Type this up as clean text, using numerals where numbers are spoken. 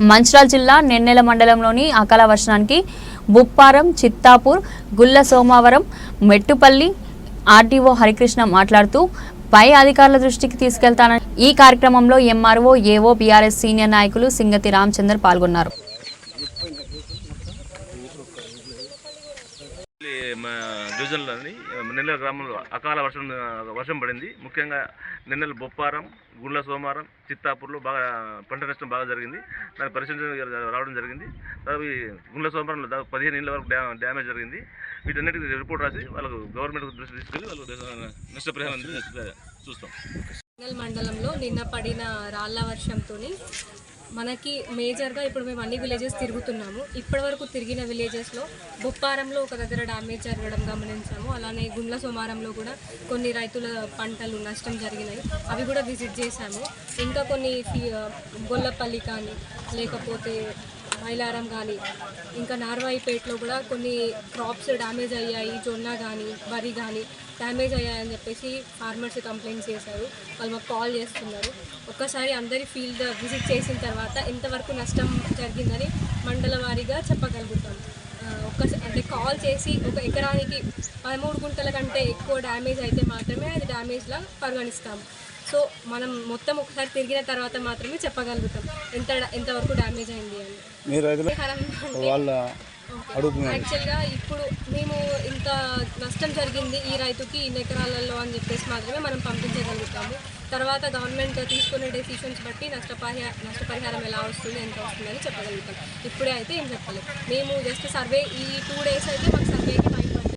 మంచిర్యాల జిల్లా నెన్నెల మండలంలోని అకాల వర్షానికి బుప్పారం, చిత్తాపూర్, గుల్ల సోమవారం, మెట్టుపల్లి ఆర్డీఓ హరికృష్ణ మాట్లాడుతూ పై అధికారుల దృష్టికి తీసుకెళ్తానని ఈ కార్యక్రమంలో ఎంఆర్ఓ, ఏఓ, బీఆర్ఎస్ సీనియర్ నాయకులు సింగతి రామచందర్ పాల్గొన్నారు. డివిజన్లోని నెన్నెల గ్రామంలో అకాల వర్షం పడింది. ముఖ్యంగా నెన్నెల బొప్పారం, గుండ్ల సోమవారం, చిత్తాపూర్లో బాగా పంట నష్టం బాగా జరిగింది. దాన్ని పరిశీలించ రావడం జరిగింది. ఈ గుండ్ల సోమవారంలో 15 ఇళ్ళ వరకు డ్యామేజ్ జరిగింది. వీటన్నిటికీ రిపోర్ట్ రాసి వాళ్ళకు గవర్నమెంట్ దృష్టి తీసుకెళ్ళి వాళ్ళకు నష్టపరిహారం చూస్తాం. నెన్నెల మండలంలో నిన్న పడిన రాళ్ల వర్షంతో మనకి మేజర్గా ఇప్పుడు మేము అన్ని విలేజెస్ తిరుగుతున్నాము. ఇప్పటివరకు తిరిగిన విలేజెస్లో బొప్పారంలో ఒక దగ్గర డ్యామేజ్ జరగడం గమనించాము. అలానే గుండ్ల సోమారంలో కూడా కొన్ని రైతుల పంటలు నష్టం జరిగినాయి, అవి కూడా విజిట్ చేశాము. ఇంకా కొన్ని గొల్లపల్లి కానీ లేకపోతే మైలారం కానీ ఇంకా నార్వాయిపేటలో కూడా కొన్ని క్రాప్స్ డ్యామేజ్ అయ్యాయి, జొన్న కానీ వరి కానీ డ్యామేజ్ అయ్యాయని చెప్పేసి ఫార్మర్స్ కంప్లైంట్స్ చేశారు. వాళ్ళు మాకు కాల్ చేస్తున్నారు. ఒక్కసారి అందరి ఫీల్డ్ విజిట్ చేసిన తర్వాత ఎంతవరకు నష్టం జరిగిందని మండల వారీగా చెప్పగలుగుతాం. అంటే కాల్ చేసి ఒక ఎకరానికి 13 గుంటల కంటే ఎక్కువ డ్యామేజ్ అయితే మాత్రమే అది డ్యామేజ్లా పరిగణిస్తాము. సో మనం మొత్తం ఒకసారి తిరిగిన తర్వాత మాత్రమే చెప్పగలుగుతాం ఎంతవరకు డ్యామేజ్ అయింది అని. యాక్చువల్గా ఇప్పుడు మేము ఇంత నష్టం జరిగింది ఈ రైతుకి ఇన్ని ఎకరాలలో అని చెప్పేసి మాత్రమే మనం పంపించగలుగుతాము. తర్వాత గవర్నమెంట్ తీసుకునే డెసిషన్స్ బట్టి నష్టపరిహారం ఎలా వస్తుంది, ఎంత వస్తుందని చెప్పగలుగుతాం. ఇప్పుడే అయితే ఏం చెప్పలేదు. మేము జస్ట్ సర్వే ఈ 2 days అయితే మాకు సర్వేకి